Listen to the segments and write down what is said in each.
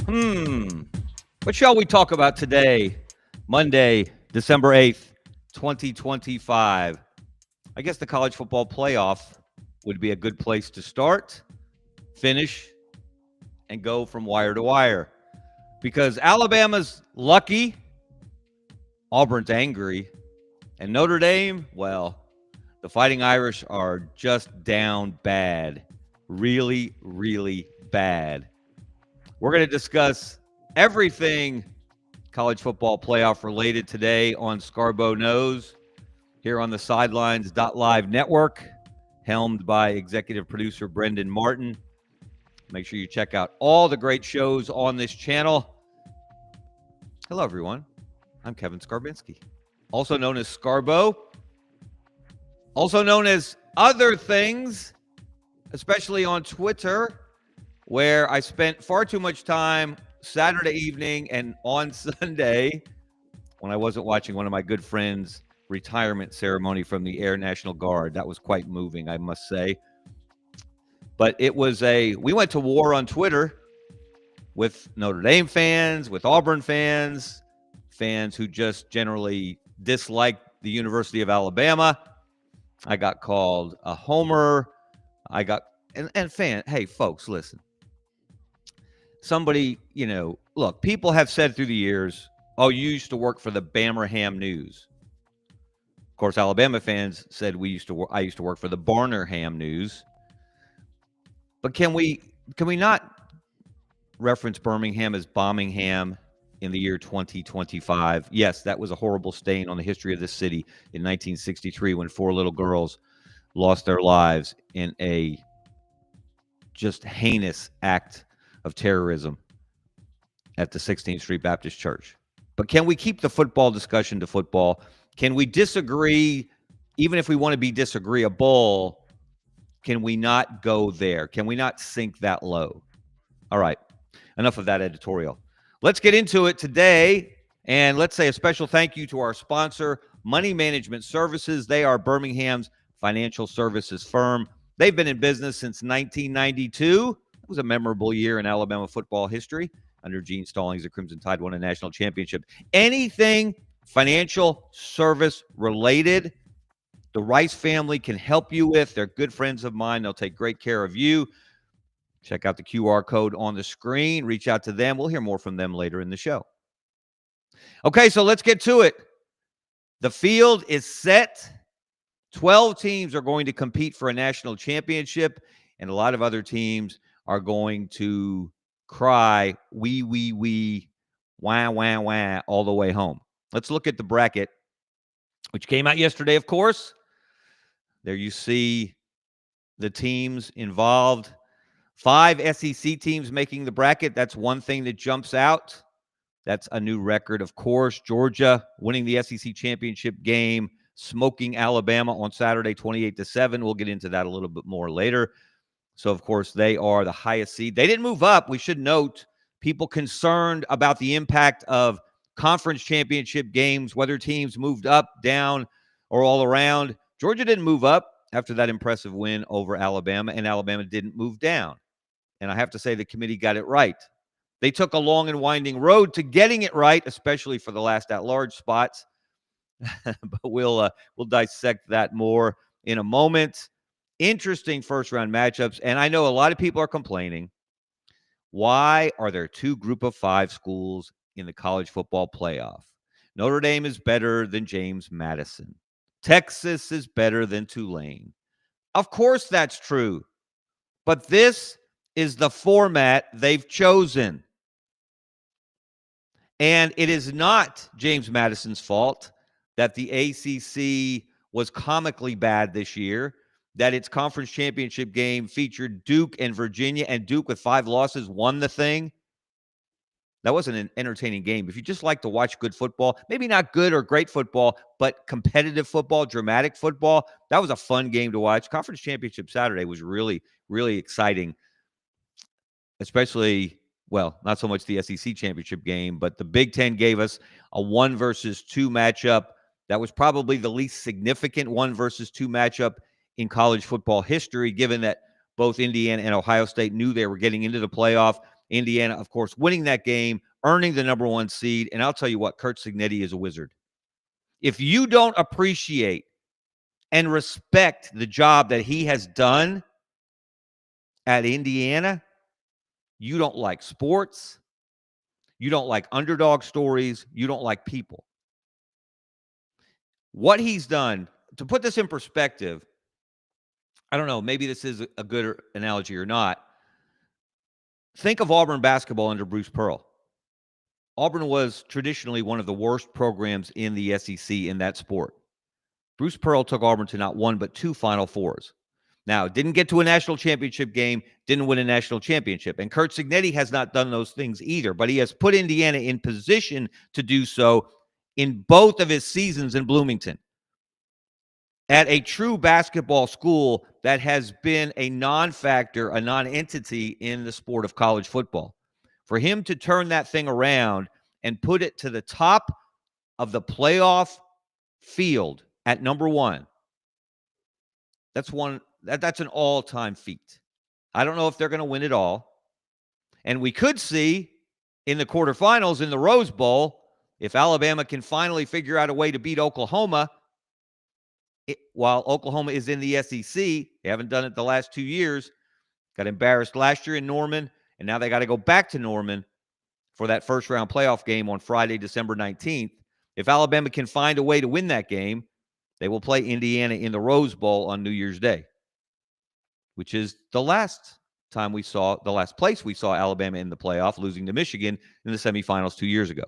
What shall we talk about today, Monday, December 8th, 2025? I guess the college football playoff would be a good place to start, finish, and go from wire to wire. Because Alabama's lucky, Auburn's angry, and Notre Dame, well, the Fighting Irish are just down bad. Really, really bad. We're going to discuss everything college football playoff related today on Scarbo Knows here on the Sidelines.live network, helmed by executive producer Brendan Martin. Make sure you check out all the great shows on this channel. Hello, everyone. I'm Kevin Scarbinsky, also known as Scarbo, also known as other things, especially on Twitter, where I spent far too much time Saturday evening and on Sunday when I wasn't watching one of my good friends' retirement ceremony from the Air National Guard. That was quite moving, I must say. But it was we went to war on Twitter with Notre Dame fans, with Auburn fans who just generally disliked the University of Alabama. I got called a homer. Hey, folks, listen. Somebody, look, people have said through the years, oh, you used to work for the Bama News. Of course, Alabama fans said I used to work for the Barnard News. But can we not reference Birmingham as Bombingham in the year 2025? Yes, that was a horrible stain on the history of this city in 1963 when 4 little girls lost their lives in a just heinous act of terrorism at the 16th Street Baptist Church. But can we keep the football discussion to football? Can we disagree, even if we want to be disagreeable? Can we not go there? Can we not sink that low? All right, enough of that editorial. Let's get into it today, and let's say a special thank you to our sponsor, Money Management Services. They are Birmingham's financial services firm. They've been in business since 1992. It was a memorable year in Alabama football history. Under Gene Stallings, the Crimson Tide won a national championship. Anything financial service related, the Rice family can help you with. They're good friends of mine. They'll take great care of you. Check out the QR code on the screen. Reach out to them. We'll hear more from them later in the show. Okay, so let's get to it. The field is set. 12 teams are going to compete for a national championship, and a lot of other teams are going to cry, wee, wah, wah, wah, all the way home. Let's look at the bracket, which came out yesterday, of course. There you see the teams involved. 5 SEC teams making the bracket. That's one thing that jumps out. That's a new record, of course. Georgia winning the SEC championship game, smoking Alabama on Saturday, 28-7. We'll get into that a little bit more later. So, of course, they are the highest seed. They didn't move up. We should note, people concerned about the impact of conference championship games, whether teams moved up, down, or all around. Georgia didn't move up after that impressive win over Alabama, and Alabama didn't move down. And I have to say the committee got it right. They took a long and winding road to getting it right, especially for the last at-large spots. But we'll dissect that more in a moment. Interesting first-round matchups, and I know a lot of people are complaining. Why are there 2 group of 5 schools in the college football playoff? Notre Dame is better than James Madison. Texas is better than Tulane. Of course that's true, but this is the format they've chosen. And it is not James Madison's fault that the ACC was comically bad this year, that its conference championship game featured Duke and Virginia, and Duke with 5 losses won the thing. That wasn't an entertaining game. If you just like to watch good football, maybe not good or great football, but competitive football, dramatic football, that was a fun game to watch. Conference championship Saturday was really, really exciting, especially, well, not so much the SEC championship game, but the Big Ten gave us a 1 versus 2 matchup. That was probably the least significant 1 versus 2 matchup in college football history, given that both Indiana and Ohio State knew they were getting into the playoff. Indiana, of course, winning that game, earning the number 1 seed. And I'll tell you what, Curt Cignetti is a wizard. If you don't appreciate and respect the job that he has done at Indiana, you don't like sports, you don't like underdog stories, you don't like people. What he's done, to put this in perspective, I don't know, maybe this is a good analogy or not. Think of Auburn basketball under Bruce Pearl. Auburn was traditionally one of the worst programs in the SEC in that sport. Bruce Pearl took Auburn to not 1 but 2 Final Fours. Now, didn't get to a national championship game, didn't win a national championship. And Curt Cignetti has not done those things either, but he has put Indiana in position to do so in both of his seasons in Bloomington. At a true basketball school that has been a non-factor, a non-entity in the sport of college football. For him to turn that thing around and put it to the top of the playoff field at number 1, that's an all-time feat. I don't know if they're going to win it all. And we could see in the quarterfinals in the Rose Bowl, if Alabama can finally figure out a way to beat Oklahoma, while Oklahoma is in the SEC, they haven't done it the last 2 years, got embarrassed last year in Norman, and now they got to go back to Norman for that first-round playoff game on Friday, December 19th. If Alabama can find a way to win that game, they will play Indiana in the Rose Bowl on New Year's Day, which is the last place we saw Alabama in the playoff, losing to Michigan in the semifinals 2 years ago.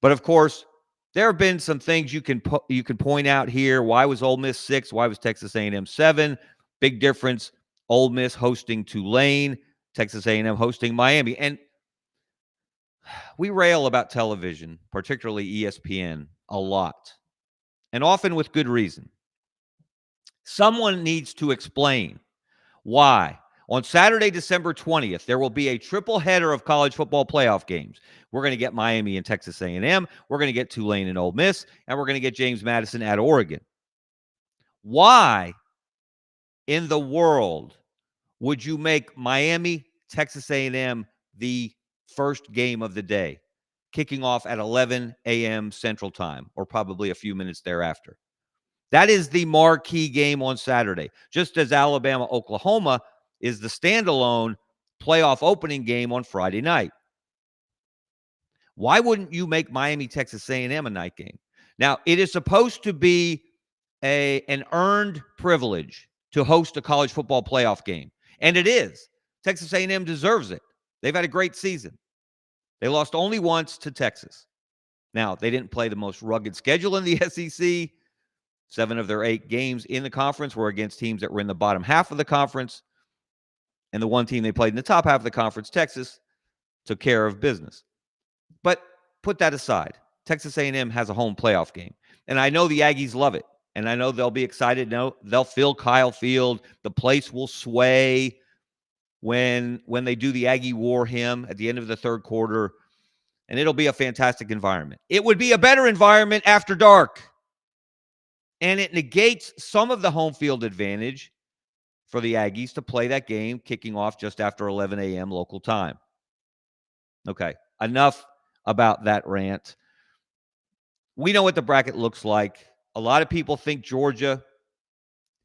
But of course, there have been some things you can point out here. Why was Ole Miss 6? Why was Texas A&M 7? Big difference. Ole Miss hosting Tulane, Texas A&M hosting Miami. And we rail about television, particularly ESPN, a lot, and often with good reason. Someone needs to explain why on Saturday, December 20th, there will be a triple header of college football playoff games. We're going to get Miami and Texas A&M. We're going to get Tulane and Ole Miss, and we're going to get James Madison at Oregon. Why in the world would you make Miami, Texas A&M the first game of the day, kicking off at 11 a.m. Central Time, or probably a few minutes thereafter? That is the marquee game on Saturday, just as Alabama-Oklahoma is the standalone playoff opening game on Friday night. Why wouldn't you make Miami, Texas A&M a night game? Now, it is supposed to be an earned privilege to host a college football playoff game, and it is. Texas A&M deserves it. They've had a great season. They lost only once to Texas. Now, they didn't play the most rugged schedule in the SEC. 7 of their 8 games in the conference were against teams that were in the bottom half of the conference. And the one team they played in the top half of the conference, Texas, took care of business. But put that aside. Texas A&M has a home playoff game. And I know the Aggies love it. And I know they'll be excited. No, they'll fill Kyle Field. The place will sway when they do the Aggie War hymn at the end of the third quarter. And it'll be a fantastic environment. It would be a better environment after dark. And it negates some of the home field advantage for the Aggies to play that game kicking off just after 11 a.m. local time. Okay, enough about that rant. We know what the bracket looks like. A lot of people think Georgia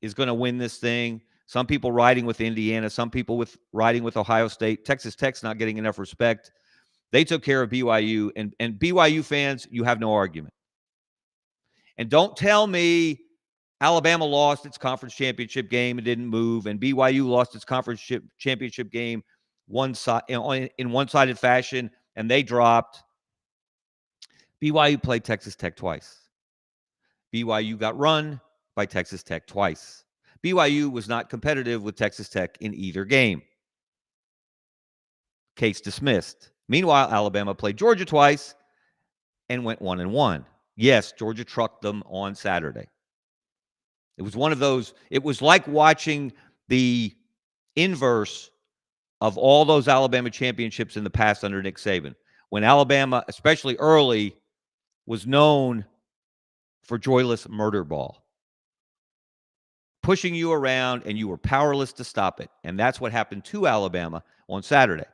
is going to win this thing. Some people riding with Indiana. Some people riding with Ohio State. Texas Tech's not getting enough respect. They took care of BYU. And BYU fans, you have no argument. And don't tell me Alabama lost its conference championship game and didn't move, and BYU lost its conference championship game in one-sided fashion, and they dropped. BYU played Texas Tech twice. BYU got run by Texas Tech twice. BYU was not competitive with Texas Tech in either game. Case dismissed. Meanwhile, Alabama played Georgia twice and went 1-1. Yes, Georgia trucked them on Saturday. It was one of those, it was like watching the inverse of all those Alabama championships in the past under Nick Saban, when Alabama, especially early, was known for joyless murder ball, pushing you around, and you were powerless to stop it. And that's what happened to Alabama on Saturday.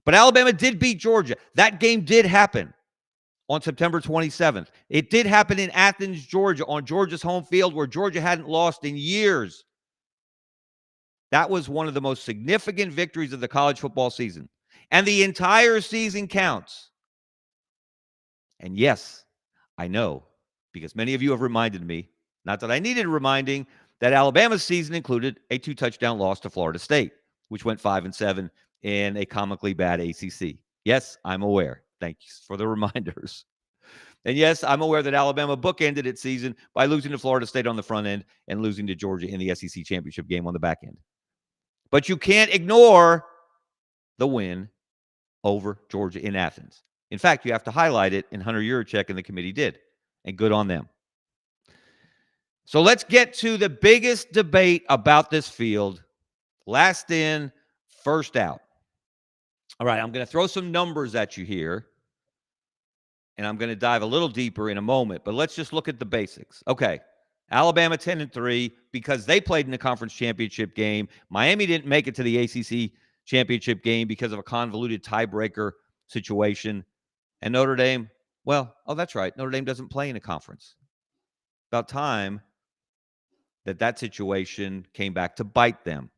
But Alabama did beat Georgia. That game did happen on September 27th. It did happen in Athens, Georgia, on Georgia's home field where Georgia hadn't lost in years. That was one of the most significant victories of the college football season. And the entire season counts. And yes, I know, because many of you have reminded me, not that I needed reminding, that Alabama's season included a 2-touchdown loss to Florida State, which went 5-7 in a comically bad ACC. Yes, I'm aware. Thank you for the reminders. And yes, I'm aware that Alabama bookended its season by losing to Florida State on the front end and losing to Georgia in the SEC championship game on the back end. But you can't ignore the win over Georgia in Athens. In fact, you have to highlight it, and Hunter Yurachek and the committee did, and good on them. So let's get to the biggest debate about this field. Last in, first out. All right, I'm going to throw some numbers at you here, and I'm going to dive a little deeper in a moment, but let's just look at the basics. Okay, Alabama 10-3 because they played in the conference championship game. Miami didn't make it to the ACC championship game because of a convoluted tiebreaker situation. And Notre Dame, well, oh, that's right. Notre Dame doesn't play in a conference. About time that situation came back to bite them.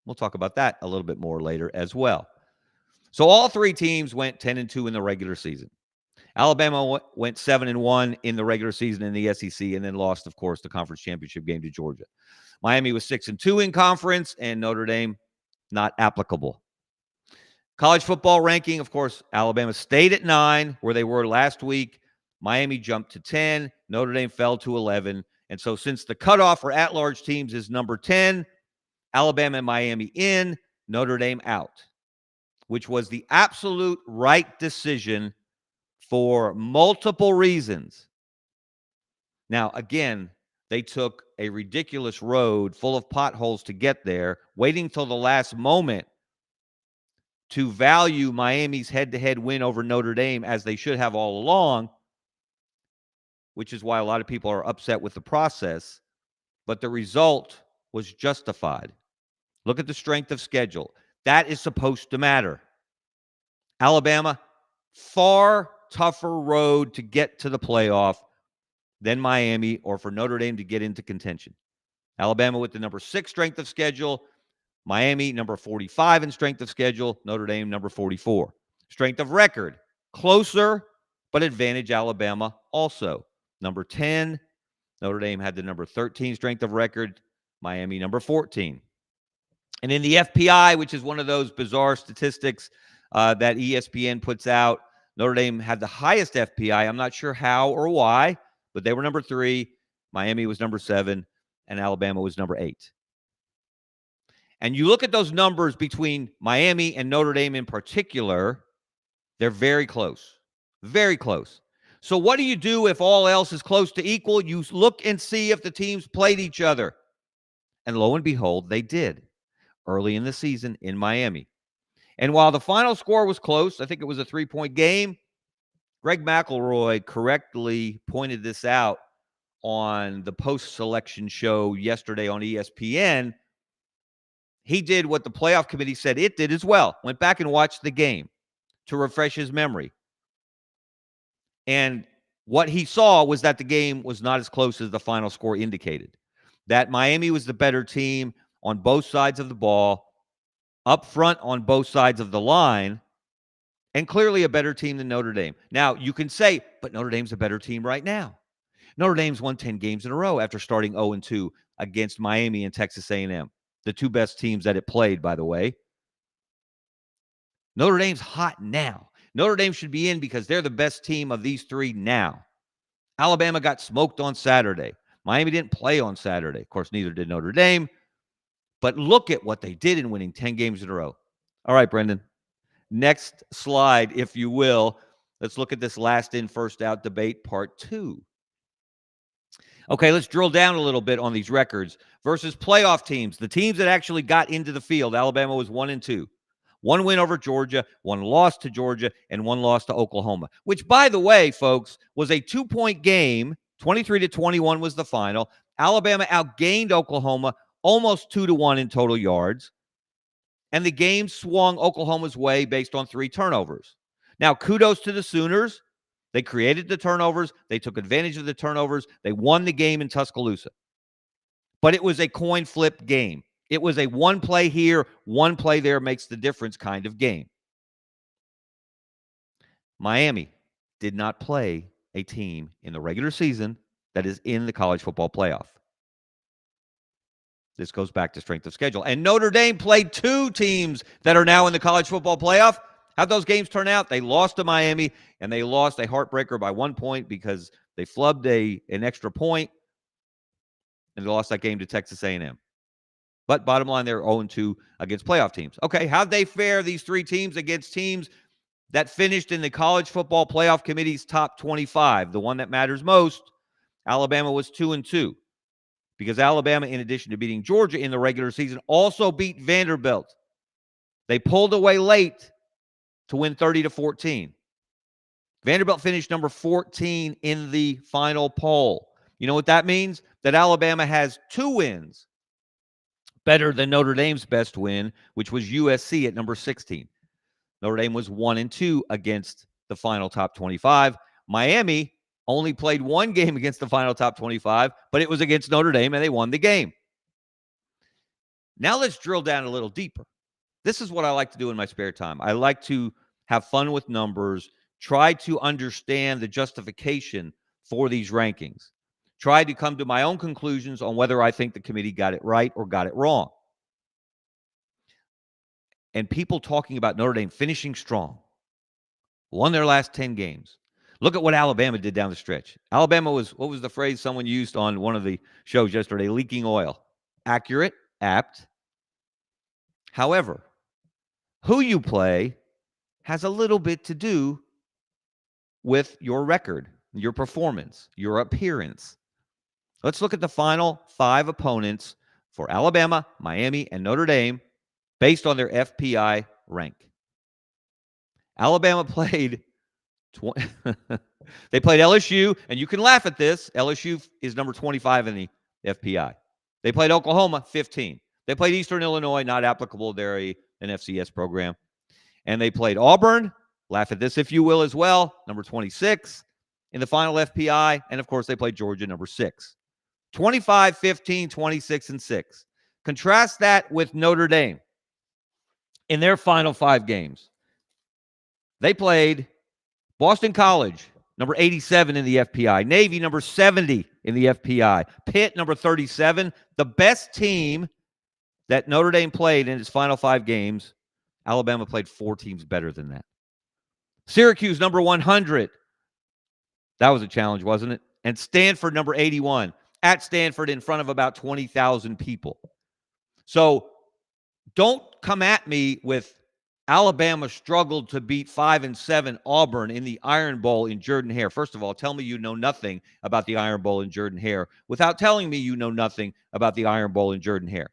We'll talk about that a little bit more later as well. So all three teams went 10-2 in the regular season. Alabama went 7-1 in the regular season in the SEC and then lost, of course, the conference championship game to Georgia. Miami was 6-2 in conference, and Notre Dame not applicable. College football ranking, of course, Alabama stayed at 9, where they were last week. Miami jumped to 10. Notre Dame fell to 11. And so since the cutoff for at-large teams is number 10, Alabama and Miami in, Notre Dame out, which was the absolute right decision for multiple reasons. Now, again, they took a ridiculous road full of potholes to get there, waiting till the last moment to value Miami's head-to-head win over Notre Dame, as they should have all along, which is why a lot of people are upset with the process. But the result was justified. Look at the strength of schedule. That is supposed to matter. Alabama, far tougher road to get to the playoff than Miami, or for Notre Dame to get into contention. Alabama with the number 6 strength of schedule. Miami, number 45 in strength of schedule. Notre Dame, number 44. Strength of record, closer, but advantage Alabama also. Number 10, Notre Dame had the number 13 strength of record. Miami, number 14. And in the FPI, which is one of those bizarre statistics that ESPN puts out, Notre Dame had the highest FPI. I'm not sure how or why, but they were number 3. Miami was number 7, and Alabama was number 8. And you look at those numbers between Miami and Notre Dame in particular, they're very close. Very close. So what do you do if all else is close to equal? You look and see if the teams played each other. And lo and behold, they did early in the season in Miami. And while the final score was close, I think it was a 3-point game, Greg McElroy correctly pointed this out on the post-selection show yesterday on ESPN. He did what the playoff committee said it did as well. Went back and watched the game to refresh his memory. And what he saw was that the game was not as close as the final score indicated. That Miami was the better team on both sides of the ball, up front on both sides of the line, and clearly a better team than Notre Dame. Now, you can say, but Notre Dame's a better team right now. Notre Dame's won 10 games in a row after starting 0-2 against Miami and Texas A&M. The two best teams that it played, by the way. Notre Dame's hot now. Notre Dame should be in because they're the best team of these three now. Alabama got smoked on Saturday. Miami didn't play on Saturday. Of course, neither did Notre Dame. But look at what they did in winning 10 games in a row. All right, Brendan. Next slide, if you will. Let's look at this last in, first out debate, part 2. Okay, let's drill down a little bit on these records versus playoff teams. The teams that actually got into the field, Alabama was 1-2. 1 win over Georgia, 1 loss to Georgia, and 1 loss to Oklahoma, which, by the way, folks, was a 2-point game. 23-21 was the final. Alabama outgained Oklahoma almost 2-1 in total yards. and the game swung Oklahoma's way based on 3 turnovers. Now, kudos to the Sooners. They created the turnovers. They took advantage of the turnovers. They won the game in Tuscaloosa. But it was a coin flip game. It was a one play here, one play there makes the difference kind of game. Miami did not play a team in the regular season that is in the college football playoff. This goes back to strength of schedule. And Notre Dame played 2 teams that are now in the college football playoff. How'd those games turn out? They lost to Miami, and they lost a heartbreaker by 1 point because they flubbed an extra point, and they lost that game to Texas A&M. But bottom line, they're 0-2 against playoff teams. Okay, how'd they fare, these 3 teams, against teams that finished in the College Football Playoff Committee's top 25? The one that matters most, Alabama was 2-2. Because Alabama, in addition to beating Georgia in the regular season, also beat Vanderbilt. They pulled away late to win 30-14. Vanderbilt finished number 14 in the final poll. You know what that means? That Alabama has 2 wins better than Notre Dame's best win, which was USC at number 16. Notre Dame was 1-2 against the final top 25. Miami only played 1 game against the final top 25, but it was against Notre Dame, and they won the game. Now let's drill down a little deeper. This is what I like to do in my spare time. I like to have fun with numbers, try to understand the justification for these rankings, try to come to my own conclusions on whether I think the committee got it right or got it wrong. And people talking about Notre Dame finishing strong, won their last 10 games. Look at what Alabama did down the stretch. Alabama was, what was the phrase someone used on one of the shows yesterday? Leaking oil. Accurate, apt. However, who you play has a little bit to do with your record, your performance, your appearance. Let's look at the final 5 opponents for Alabama, Miami, and Notre Dame based on their FPI rank. Alabama played they played LSU, and you can laugh at this. LSU is number 25 in the FPI. They played Oklahoma, 15. They played Eastern Illinois, not applicable. They're an FCS program. And they played Auburn, laugh at this if you will as well, number 26 in the final FPI. And, of course, they played Georgia, number 6. 25, 15, 26, and 6. Contrast that with Notre Dame. In their final 5 games, they played Boston College, number 87 in the FPI. Navy, number 70 in the FPI. Pitt, number 37. The best team that Notre Dame played in its final 5 games, Alabama played 4 teams better than that. Syracuse, number 100. That was a challenge, wasn't it? And Stanford, number 81. At Stanford in front of about 20,000 people. So don't come at me with Alabama struggled to beat 5-7 Auburn in the Iron Bowl in Jordan-Hare. First of all, tell me you know nothing about the Iron Bowl in Jordan-Hare without telling me you know nothing about the Iron Bowl in Jordan-Hare.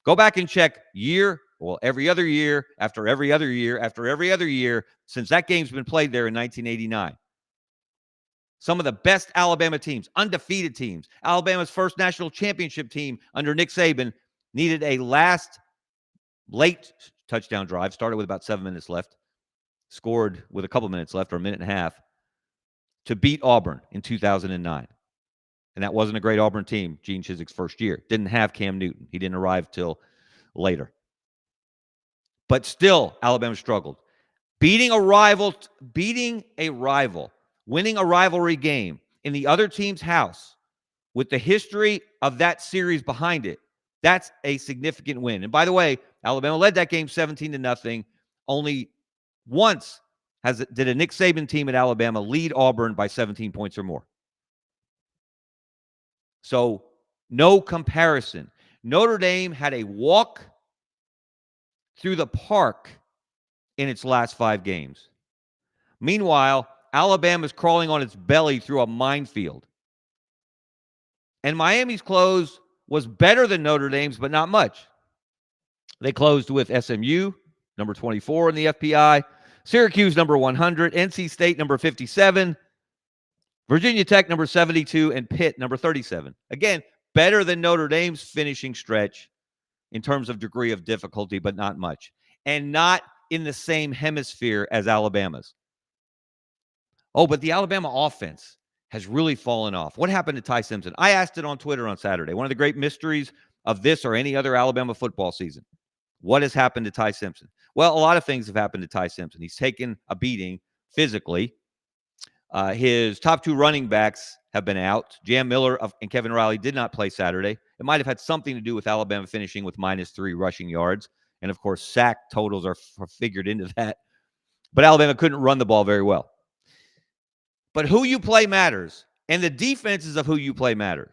Go back and check every other year, after every other year, after every other year, since that game's been played there in 1989. Some of the best Alabama teams, undefeated teams, Alabama's first national championship team under Nick Saban, needed a late touchdown drive, started with about 7 minutes left, scored with a couple minutes left or a minute and a half to beat Auburn in 2009. And that wasn't a great Auburn team, Gene Chizik's first year. Didn't have Cam Newton. He didn't arrive till later. But still, Alabama struggled. Beating a rival, winning a rivalry game in the other team's house with the history of that series behind it, that's a significant win. And by the way, Alabama led that game 17-0. Only once did a Nick Saban team at Alabama lead Auburn by 17 points or more. So no comparison. Notre Dame had a walk through the park in its last 5 games. Meanwhile, Alabama's crawling on its belly through a minefield. And Miami's close was better than Notre Dame's, but not much. They closed with SMU, number 24 in the FPI, Syracuse, number 100, NC State, number 57, Virginia Tech, number 72, and Pitt, number 37. Again, better than Notre Dame's finishing stretch, in terms of degree of difficulty, but not much. And not in the same hemisphere as Alabama's. Oh, but the Alabama offense has really fallen off. What happened to Ty Simpson? I asked it on Twitter on Saturday. One of the great mysteries of this or any other Alabama football season. What has happened to Ty Simpson? Well, a lot of things have happened to Ty Simpson. He's taken a beating physically. His top two running backs have been out. Jam Miller and Kevin Riley did not play Saturday. It might have had something to do with Alabama finishing with -3 rushing yards. And, of course, sack totals are figured into that. But Alabama couldn't run the ball very well. But who you play matters, and the defenses of who you play matter.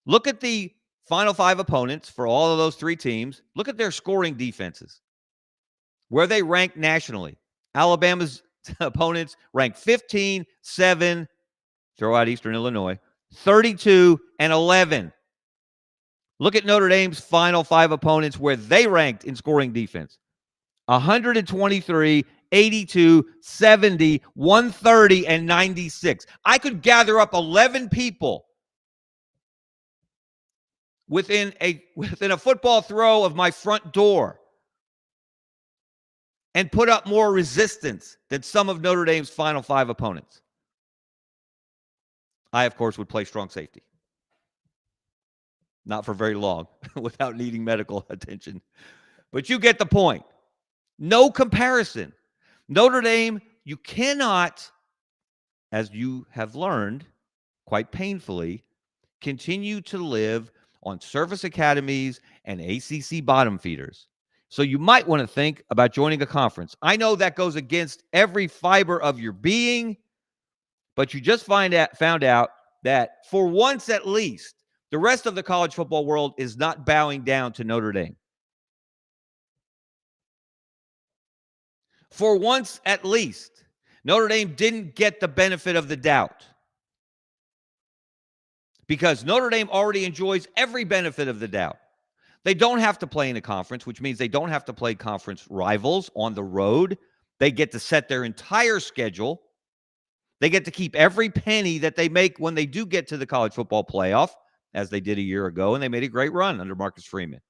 Look at the Final Five opponents for all of those three teams. Look at their scoring defenses, where they rank nationally. Alabama's opponents rank 15, 7, throw out Eastern Illinois, 32, and 11. Look at Notre Dame's Final Five opponents, where they ranked in scoring defense. 123, 82, 70, 130, and 96. I could gather up 11 people within a football throw of my front door and put up more resistance than some of Notre Dame's Final Five opponents. I, of course, would play strong safety. Not for very long without needing medical attention. But you get the point. No comparison. Notre Dame, you cannot, as you have learned quite painfully, continue to live on service academies and ACC bottom feeders. So you might want to think about joining a conference. I know that goes against every fiber of your being, but you just found out that for once at least, the rest of the college football world is not bowing down to Notre Dame. For once at least, Notre Dame didn't get the benefit of the doubt, because Notre Dame already enjoys every benefit of the doubt. They don't have to play in a conference, which means they don't have to play conference rivals on the road. They get to set their entire schedule. They get to keep every penny that they make when they do get to the college football playoff, as they did a year ago, and they made a great run under Marcus Freeman.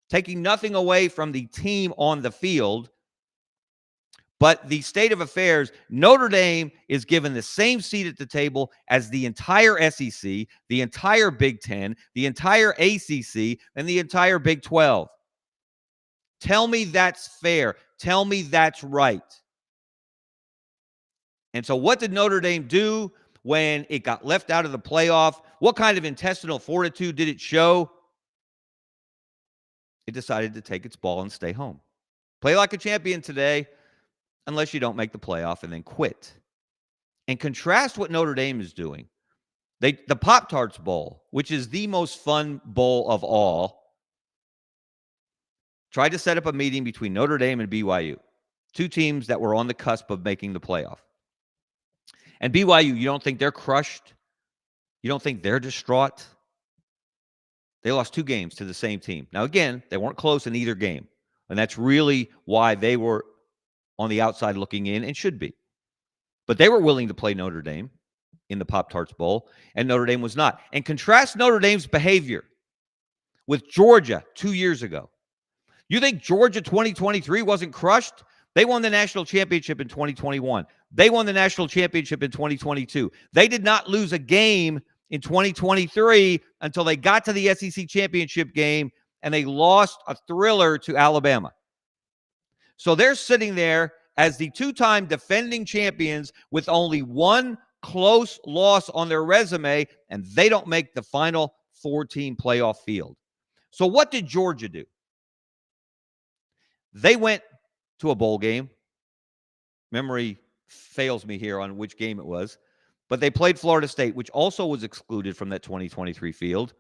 Taking nothing away from the team on the field, but the state of affairs, Notre Dame is given the same seat at the table as the entire SEC, the entire Big Ten, the entire ACC, and the entire Big 12. Tell me that's fair. Tell me that's right. And so what did Notre Dame do when it got left out of the playoff? What kind of intestinal fortitude did it show? It decided to take its ball and stay home. Play like a champion today, unless you don't make the playoff, and then quit. And contrast what Notre Dame is doing. The Pop-Tarts Bowl, which is the most fun bowl of all, tried to set up a meeting between Notre Dame and BYU, two teams that were on the cusp of making the playoff. And BYU, you don't think they're crushed? You don't think they're distraught? They lost 2 games to the same team. Now, again, they weren't close in either game. And that's really why they were on the outside looking in, and should be. But they were willing to play Notre Dame in the Pop-Tarts Bowl, and Notre Dame was not. And contrast Notre Dame's behavior with Georgia 2 years ago. You think Georgia 2023 wasn't crushed? They won the national championship in 2021. They won the national championship in 2022. They did not lose a game in 2023 until they got to the SEC championship game, and they lost a thriller to Alabama. So they're sitting there as the 2-time defending champions with only 1 close loss on their resume, and they don't make the final 4-team playoff field. So what did Georgia do? They went to a bowl game. Memory fails me here on which game it was, but they played Florida State, which also was excluded from that 2023 field,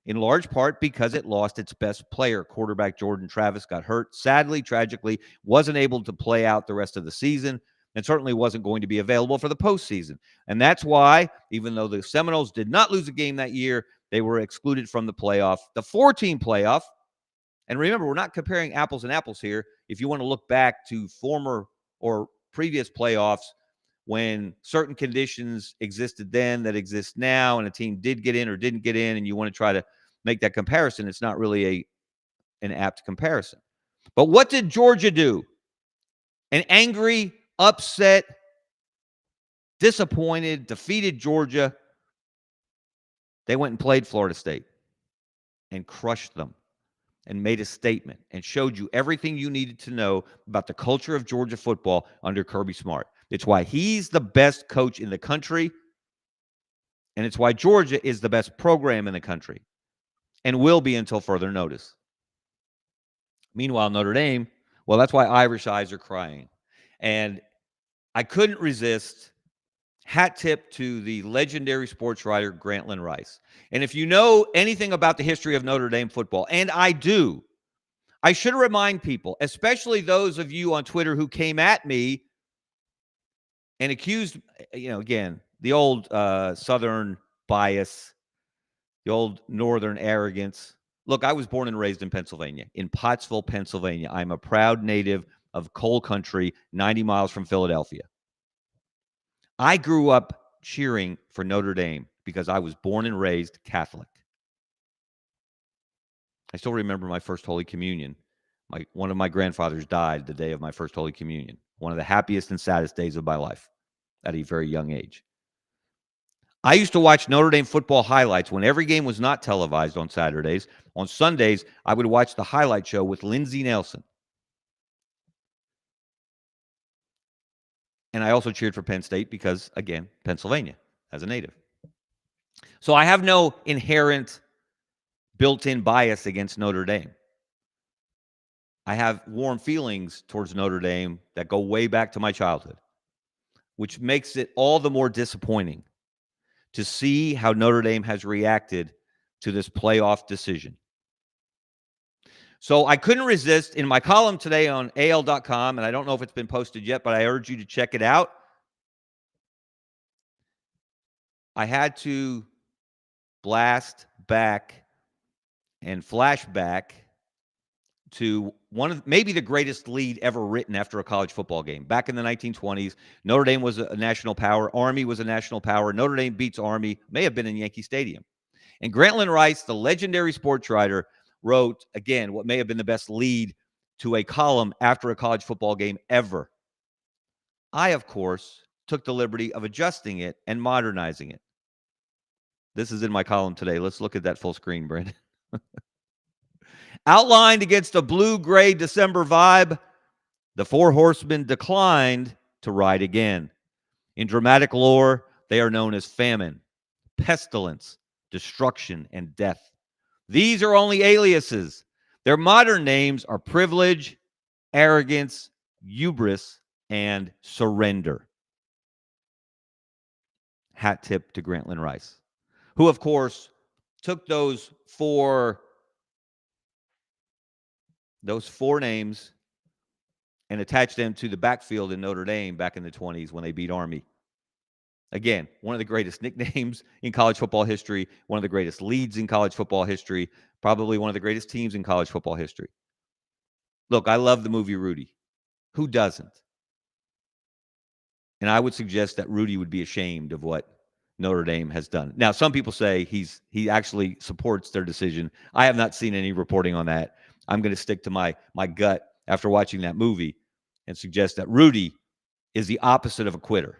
in large part because it lost its best player. Quarterback Jordan Travis got hurt. Sadly, tragically, wasn't able to play out the rest of the season, and certainly wasn't going to be available for the postseason. And that's why, even though the Seminoles did not lose a game that year, they were excluded from the playoff, the 4-team playoff. And remember, we're not comparing apples and apples here. If you want to look back to former or previous playoffs when certain conditions existed then that exist now, and a team did get in or didn't get in, and you want to try to make that comparison, it's not really an apt comparison. But what did Georgia do? An angry, upset, disappointed, defeated Georgia. They went and played Florida State and crushed them and made a statement and showed you everything you needed to know about the culture of Georgia football under Kirby Smart. It's why he's the best coach in the country, and it's why Georgia is the best program in the country and will be until further notice. Meanwhile, Notre Dame, well, that's why Irish eyes are crying. And I couldn't resist. Hat tip to the legendary sports writer, Grantland Rice. And if you know anything about the history of Notre Dame football, and I do, I should remind people, especially those of you on Twitter who came at me and accused, again, the old Southern bias, the old Northern arrogance. Look, I was born and raised in Pennsylvania, in Pottsville, Pennsylvania. I'm a proud native of coal country, 90 miles from Philadelphia. I grew up cheering for Notre Dame because I was born and raised Catholic. I still remember my first Holy Communion. One of my grandfathers died the day of my first Holy Communion. One of the happiest and saddest days of my life at a very young age. I used to watch Notre Dame football highlights when every game was not televised on Saturdays. On Sundays, I would watch the highlight show with Lindsey Nelson. And I also cheered for Penn State because, again, Pennsylvania as a native. So I have no inherent built-in bias against Notre Dame. I have warm feelings towards Notre Dame that go way back to my childhood, which makes it all the more disappointing to see how Notre Dame has reacted to this playoff decision. So I couldn't resist in my column today on AL.com, and I don't know if it's been posted yet, but I urge you to check it out. I had to blast back and flash back to one of maybe the greatest lead ever written after a college football game. Back in the 1920s, Notre Dame was a national power. Army was a national power. Notre Dame beats Army, may have been in Yankee Stadium. And Grantland Rice, the legendary sports writer, wrote, again, what may have been the best lead to a column after a college football game ever. I, of course, took the liberty of adjusting it and modernizing it. This is in my column today. Let's look at that full screen, Brandon. Outlined against a blue-gray December vibe, the Four Horsemen declined to ride again. In dramatic lore, they are known as famine, pestilence, destruction, and death. These are only aliases. Their modern names are privilege, arrogance, hubris, and surrender. Hat tip to Grantland Rice, who, of course, took those four names and attached them to the backfield in Notre Dame back in the 20s when they beat Army. Again, one of the greatest nicknames in college football history, one of the greatest leads in college football history, probably one of the greatest teams in college football history. Look, I love the movie Rudy. Who doesn't? And I would suggest that Rudy would be ashamed of what Notre Dame has done. Now, some people say he actually supports their decision. I have not seen any reporting on that. I'm going to stick to my gut after watching that movie and suggest that Rudy is the opposite of a quitter.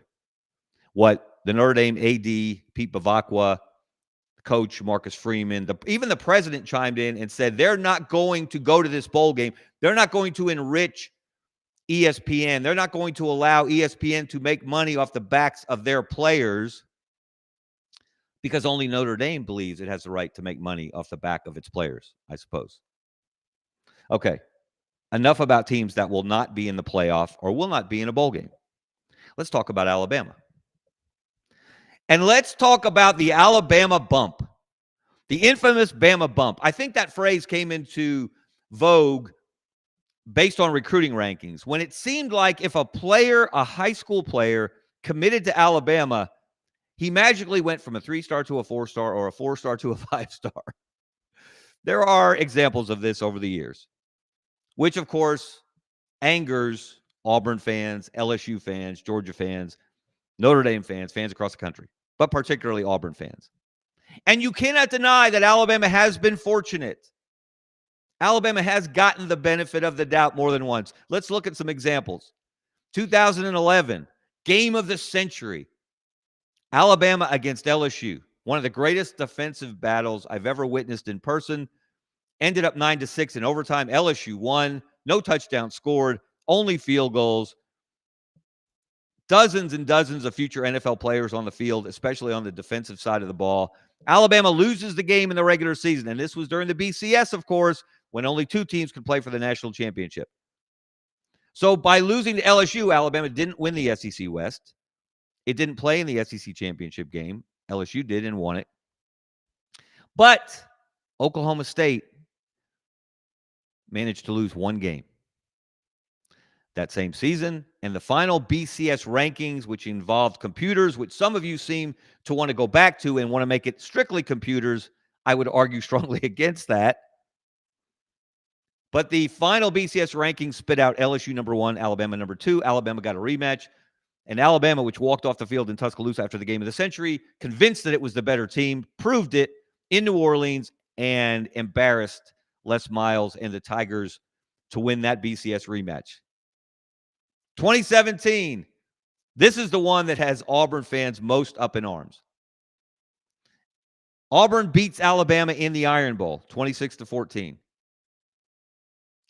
What the Notre Dame AD, Pete Bavacqua, coach Marcus Freeman, even the president chimed in and said they're not going to go to this bowl game. They're not going to enrich ESPN. They're not going to allow ESPN to make money off the backs of their players because only Notre Dame believes it has the right to make money off the back of its players, I suppose. Okay, enough about teams that will not be in the playoff or will not be in a bowl game. Let's talk about Alabama. And let's talk about the Alabama bump, the infamous Bama bump. I think that phrase came into vogue based on recruiting rankings when it seemed like if a high school player, committed to Alabama, he magically went from a 3-star to a 4-star or a 4-star to a 5-star. There are examples of this over the years, which, of course, angers Auburn fans, LSU fans, Georgia fans, Notre Dame fans, fans across the country, but particularly Auburn fans. And you cannot deny that Alabama has been fortunate. Alabama has gotten the benefit of the doubt more than once. Let's look at some examples. 2011, game of the century. Alabama against LSU. One of the greatest defensive battles I've ever witnessed in person. Ended up 9-6 in overtime. LSU won. No touchdowns scored. Only field goals. Dozens and dozens of future NFL players on the field, especially on the defensive side of the ball. Alabama loses the game in the regular season, and this was during the BCS, of course, when only 2 teams could play for the national championship. So by losing to LSU, Alabama didn't win the SEC West. It didn't play in the SEC championship game. LSU did and won it. But Oklahoma State managed to lose 1 game that same season. And the final BCS rankings, which involved computers, which some of you seem to want to go back to and want to make it strictly computers, I would argue strongly against that. But the final BCS rankings spit out LSU number 1, Alabama number 2. Alabama got a rematch. And Alabama, which walked off the field in Tuscaloosa after the game of the century, convinced that it was the better team, proved it in New Orleans, and embarrassed Les Miles and the Tigers to win that BCS rematch. 2017, this is the one that has Auburn fans most up in arms. Auburn beats Alabama in the Iron Bowl, 26-14.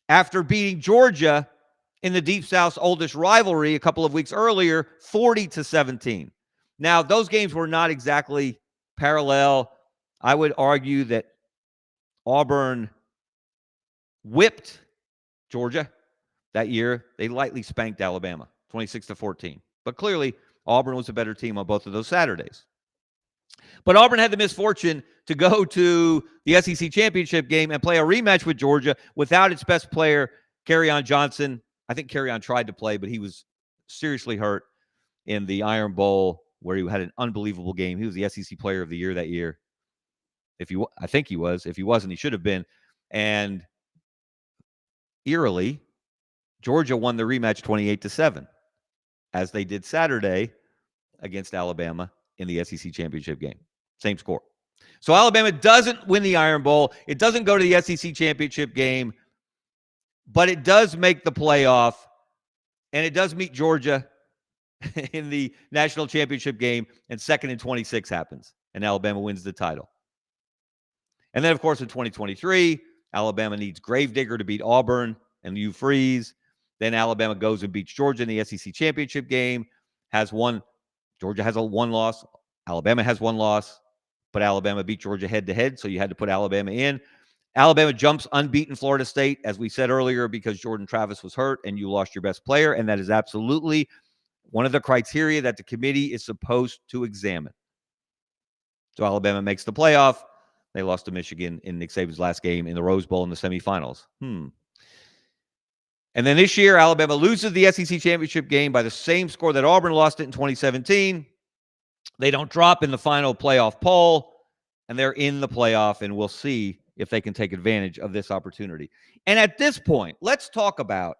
After beating Georgia in the Deep South's oldest rivalry a couple of weeks earlier, 40-17. Now, those games were not exactly parallel. I would argue that Auburn whipped Georgia that year. They lightly spanked Alabama, 26-14. But clearly, Auburn was a better team on both of those Saturdays. But Auburn had the misfortune to go to the SEC championship game and play a rematch with Georgia without its best player, Kerryon Johnson. I think Kerryon tried to play, but he was seriously hurt in the Iron Bowl, where he had an unbelievable game. He was the SEC Player of the Year that year. I think he was. If he wasn't, he should have been. And eerily, Georgia won the rematch 28-7, as they did Saturday against Alabama in the SEC championship game. Same score. So Alabama doesn't win the Iron Bowl. It doesn't go to the SEC championship game, but it does make the playoff, and it does meet Georgia in the national championship game, and 2nd and 26 happens, and Alabama wins the title. And then, of course, in 2023, Alabama needs Gravedigger to beat Auburn and Hugh Freeze. Then Alabama goes and beats Georgia in the SEC championship game, has one. Georgia has one loss. Alabama has 1 loss, but Alabama beat Georgia head-to-head, so you had to put Alabama in. Alabama jumps unbeaten Florida State, as we said earlier, because Jordan Travis was hurt and you lost your best player, and that is absolutely one of the criteria that the committee is supposed to examine. So Alabama makes the playoff. They lost to Michigan in Nick Saban's last game in the Rose Bowl in the semifinals. And then this year, Alabama loses the SEC championship game by the same score that Auburn lost it in 2017. They don't drop in the final playoff poll, and they're in the playoff, and we'll see if they can take advantage of this opportunity. And at this point, let's talk about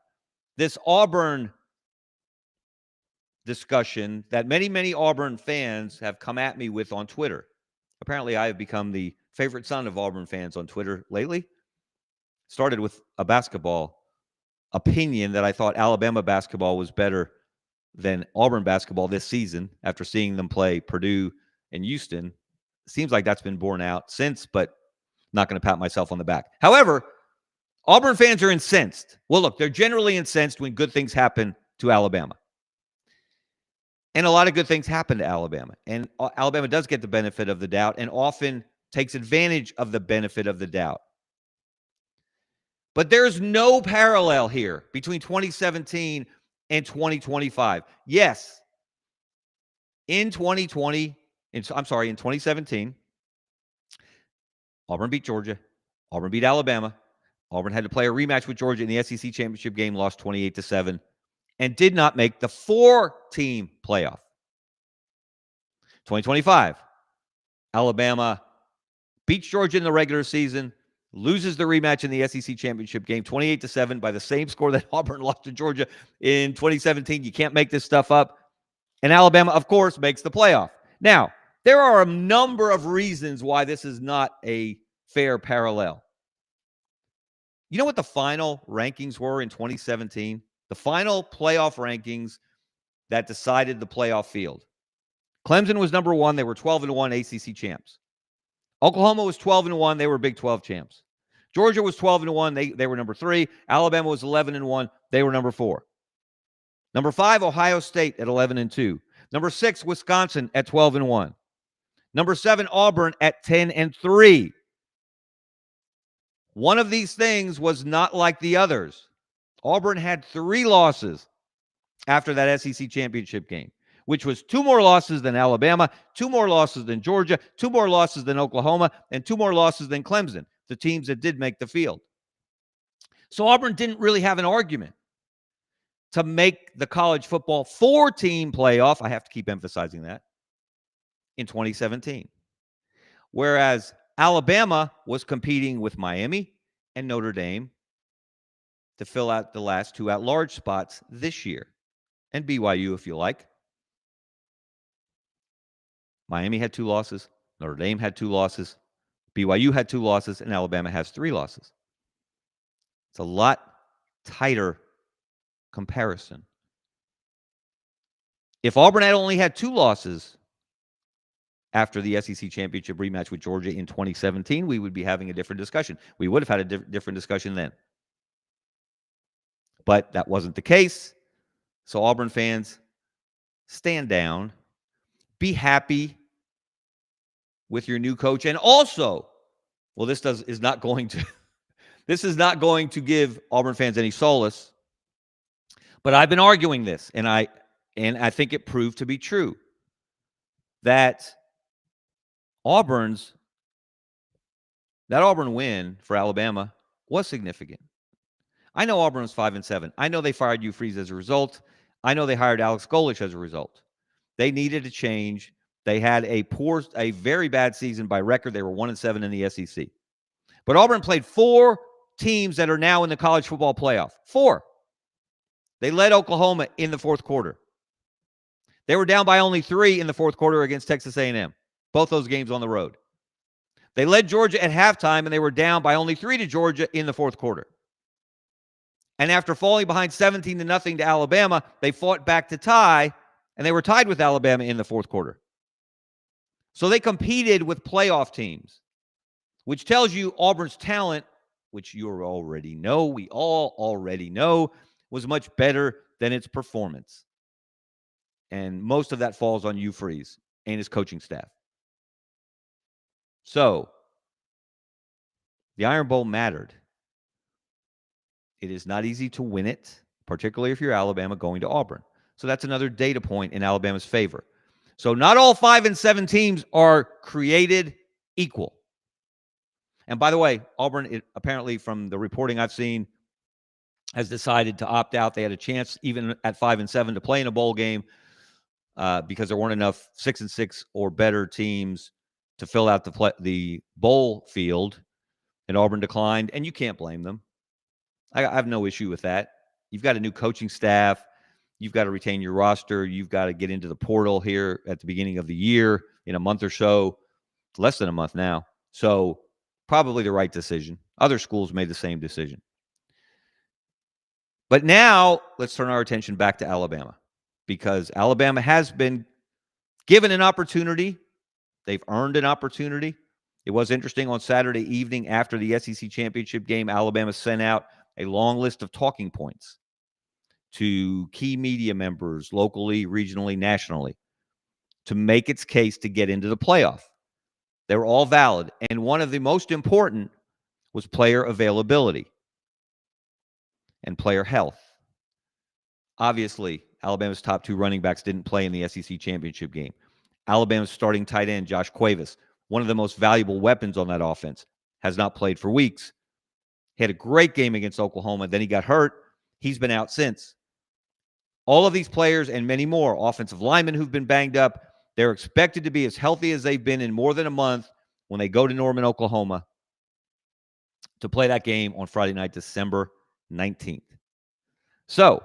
this Auburn discussion that many, many Auburn fans have come at me with on Twitter. Apparently, I have become the favorite son of Auburn fans on Twitter lately. Started with a basketball opinion that I thought Alabama basketball was better than Auburn basketball this season after seeing them play Purdue and Houston. Seems like that's been borne out since, but not going to pat myself on the back. However, Auburn fans are incensed. Well, look, they're generally incensed when good things happen to Alabama. And a lot of good things happen to Alabama. And Alabama does get the benefit of the doubt and often takes advantage of the benefit of the doubt. But there's no parallel here between 2017 and 2025. Yes, in 2017, Auburn beat Georgia. Auburn beat Alabama. Auburn had to play a rematch with Georgia in the SEC championship game, lost 28-7, and did not make the 4-team playoff. 2025, Alabama beats Georgia in the regular season, loses the rematch in the SEC championship game, 28-7, by the same score that Auburn lost to Georgia in 2017. You can't make this stuff up. And Alabama, of course, makes the playoff. Now, There are a number of reasons why this is not a fair parallel. You know what the final rankings were in 2017? The final playoff rankings that decided the playoff field. Clemson was number 1. They were 12-1 ACC champs. Oklahoma was 12-1. They were Big 12 champs. Georgia was 12-1. They were number 3. Alabama was 11-1. They were number 4. Number 5, Ohio State at 11-2. Number 6, Wisconsin at 12-1. Number 7, Auburn at 10-3. One of these things was not like the others. Auburn had 3 losses after that SEC championship game, which was 2 more losses than Alabama, 2 more losses than Georgia, 2 more losses than Oklahoma, and 2 more losses than Clemson, the teams that did make the field. So Auburn didn't really have an argument to make the college football 4-team playoff. I have to keep emphasizing that, in 2017. Whereas Alabama was competing with Miami and Notre Dame to fill out the last 2 at-large spots this year. And BYU, if you like. Miami had 2 losses. Notre Dame had 2 losses. BYU had 2 losses. And Alabama has 3 losses. It's a lot tighter comparison. If Auburn had only had 2 losses after the SEC championship rematch with Georgia in 2017, we would be having a different discussion. We would have had a different discussion then. But that wasn't the case. So Auburn fans, stand down. Be happy with your new coach. And also, well, this is not going to give Auburn fans any solace. But I've been arguing this, and I think it proved to be true, that Auburn win for Alabama was significant. I know Auburn was 5-7. I know they fired Hugh Freeze as a result. I know they hired Alex Golesh as a result. They needed a change. They had a very bad season by record. They were 1-7 in the SEC. But Auburn played 4 teams that are now in the college football playoff. 4. They led Oklahoma in the fourth quarter. They were down by only 3 in the fourth quarter against Texas A&M. Both those games on the road. They led Georgia at halftime, and they were down by only 3 to Georgia in the fourth quarter. And after falling behind 17-0 to Alabama, they fought back to tie, and they were tied with Alabama in the fourth quarter. So they competed with playoff teams, which tells you Auburn's talent, which you already know, we all already know, was much better than its performance. And most of that falls on Hugh Freeze and his coaching staff. So, the Iron Bowl mattered. It is not easy to win it, particularly if you're Alabama going to Auburn. So that's another data point in Alabama's favor. So not all 5-7 teams are created equal. And by the way, Auburn, apparently from the reporting I've seen, has decided to opt out. They had a chance, even at 5-7, to play in a bowl game because there weren't enough 6-6 or better teams to fill out the bowl field, and Auburn declined, and you can't blame them. I have no issue with that. You've got a new coaching staff. You've got to retain your roster. You've got to get into the portal here at the beginning of the year in a month or so, less than a month now. So probably the right decision. Other schools made the same decision. But now let's turn our attention back to Alabama, because Alabama has been given an opportunity. They've earned an opportunity. It was interesting on Saturday evening after the SEC championship game, Alabama sent out a long list of talking points to key media members locally, regionally, nationally to make its case to get into the playoff. They were all valid. And one of the most important was player availability and player health. Obviously, Alabama's top 2 running backs didn't play in the SEC championship game. Alabama's starting tight end, Josh Cuevas, one of the most valuable weapons on that offense, has not played for weeks. He had a great game against Oklahoma. Then he got hurt. He's been out since. All of these players and many more, offensive linemen who've been banged up, they're expected to be as healthy as they've been in more than a month when they go to Norman, Oklahoma to play that game on Friday night, December 19th. So,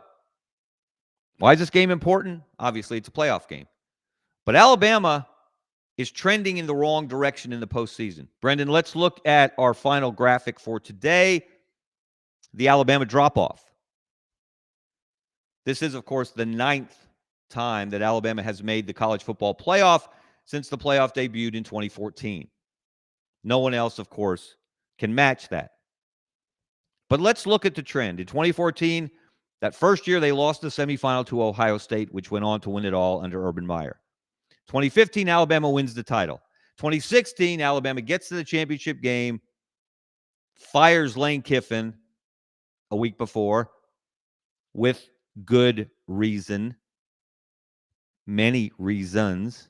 why is this game important? Obviously, it's a playoff game. But Alabama is trending in the wrong direction in the postseason. Brendan, let's look at our final graphic for today, the Alabama drop-off. This is, of course, the 9th time that Alabama has made the college football playoff since the playoff debuted in 2014. No one else, of course, can match that. But let's look at the trend. In 2014, that first year, they lost the semifinal to Ohio State, which went on to win it all under Urban Meyer. 2015, Alabama wins the title. 2016, Alabama gets to the championship game, fires Lane Kiffin a week before with good reason, many reasons,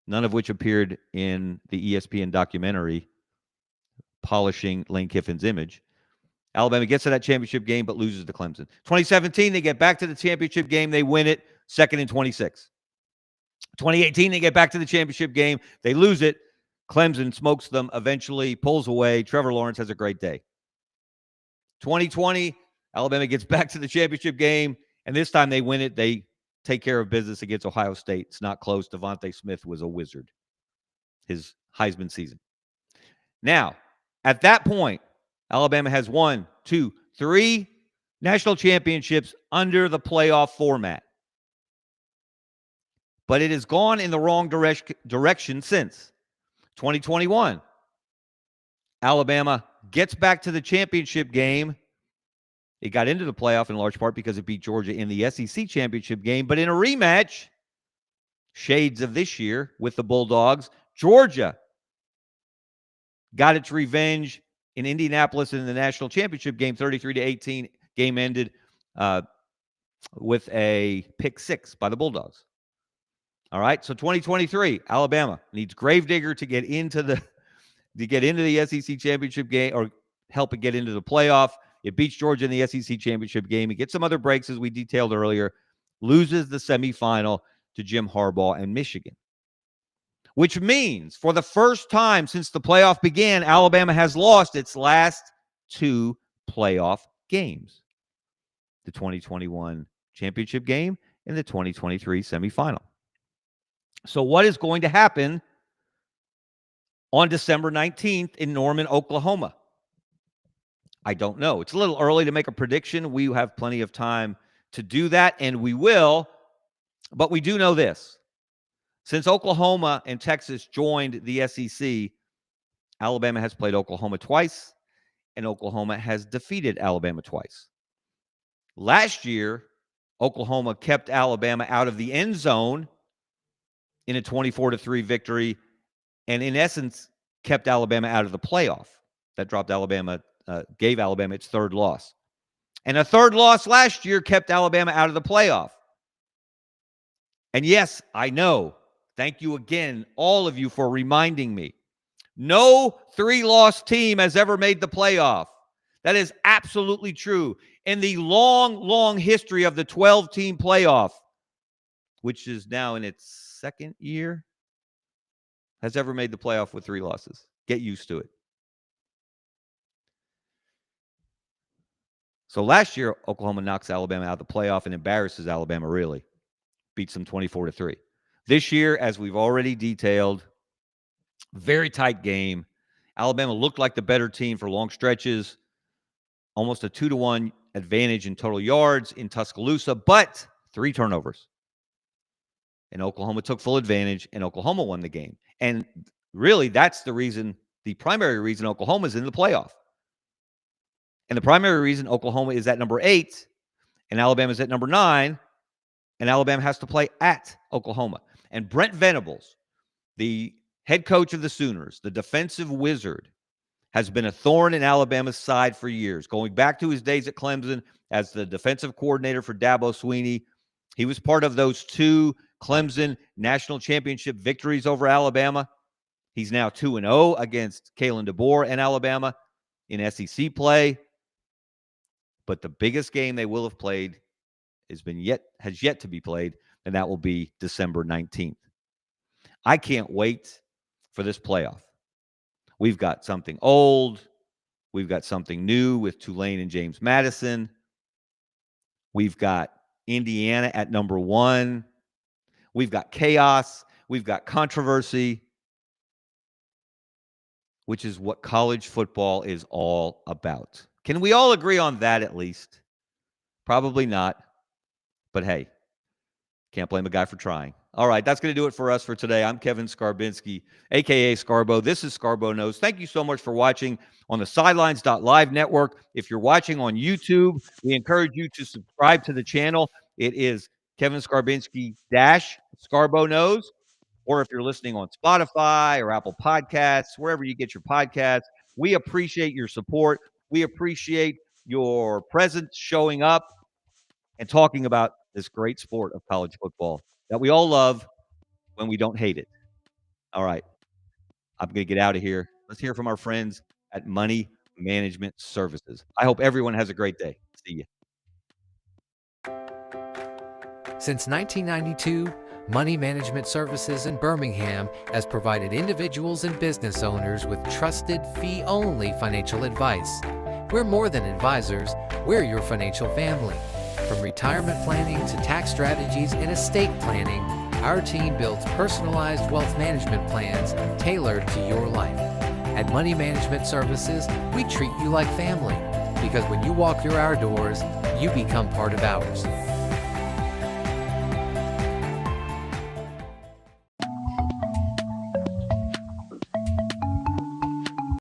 none of which appeared in the ESPN documentary polishing Lane Kiffin's image. Alabama gets to that championship game but loses to Clemson. 2017, they get back to the championship game. They win it, 2nd and 26. 2018, they get back to the championship game. They lose it. Clemson smokes them, eventually pulls away. Trevor Lawrence has a great day. 2020, Alabama gets back to the championship game, and this time they win it. They take care of business against Ohio State. It's not close. Devontae Smith was a wizard, his Heisman season. Now, at that point, Alabama has 1, 2, 3 national championships under the playoff format. But it has gone in the wrong direction since 2021. Alabama gets back to the championship game. It got into the playoff in large part because it beat Georgia in the SEC championship game. But in a rematch, shades of this year with the Bulldogs, Georgia got its revenge in Indianapolis in the national championship game, 33-18. Game ended with a pick 6 by the Bulldogs. All right, so 2023, Alabama needs Gravedigger to get into the SEC championship game or help it get into the playoff. It beats Georgia in the SEC championship game. It gets some other breaks, as we detailed earlier, loses the semifinal to Jim Harbaugh and Michigan, which means for the first time since the playoff began, Alabama has lost its last 2 playoff games, the 2021 championship game and the 2023 semifinal. So what is going to happen on December 19th in Norman, Oklahoma? I don't know. It's a little early to make a prediction. We have plenty of time to do that, and we will. But we do know this. Since Oklahoma and Texas joined the SEC, Alabama has played Oklahoma twice, and Oklahoma has defeated Alabama twice. Last year, Oklahoma kept Alabama out of the end zone in a 24-3 victory, and in essence, kept Alabama out of the playoff. That gave Alabama its 3rd loss. And a 3rd loss last year kept Alabama out of the playoff. And yes, I know. Thank you again, all of you, for reminding me. No 3-loss team has ever made the playoff. That is absolutely true. In the long, long history of the 12-team playoff, which is now in its 2nd year, has ever made the playoff with 3 losses. Get used to it. So last year, Oklahoma knocks Alabama out of the playoff and embarrasses Alabama, really. Beats them 24-3. This year, as we've already detailed, very tight game. Alabama looked like the better team for long stretches. Almost a 2-1 advantage in total yards in Tuscaloosa, but 3 turnovers. And Oklahoma took full advantage, and Oklahoma won the game. And really, that's the primary reason Oklahoma is in the playoff. And the primary reason Oklahoma is at number 8 and Alabama is at number 9, and Alabama has to play at Oklahoma. And Brent Venables, the head coach of the Sooners, the defensive wizard, has been a thorn in Alabama's side for years. Going back to his days at Clemson as the defensive coordinator for Dabo Swinney, he was part of those 2 Clemson national championship victories over Alabama. He's now 2-0 against Kalen DeBoer and Alabama in SEC play. But the biggest game they will have played has yet to be played, and that will be December 19th. I can't wait for this playoff. We've got something old. We've got something new with Tulane and James Madison. We've got Indiana at number 1. We've got chaos. We've got controversy. which is what college football is all about. Can we all agree on that at least? Probably not. But hey, can't blame a guy for trying. All right, that's going to do it for us for today. I'm Kevin Scarbinsky, a.k.a. Scarbo. This is Scarbo Knows. Thank you so much for watching on the Sidelines.live network. If you're watching on YouTube, we encourage you to subscribe to the channel. It is Kevin Scarbinsky Scarbo Knows. Or if you're listening on Spotify or Apple Podcasts, wherever you get your podcasts, we appreciate your support. We appreciate your presence showing up and talking about this great sport of college football that we all love when we don't hate it. All right, I'm going to get out of here. Let's hear from our friends at Money Management Services. I hope everyone has a great day. See you. Since 1992, Money Management Services in Birmingham has provided individuals and business owners with trusted, fee-only financial advice. We're more than advisors, we're your financial family. From retirement planning to tax strategies and estate planning, our team builds personalized wealth management plans tailored to your life. At Money Management Services, we treat you like family, because when you walk through our doors, you become part of ours.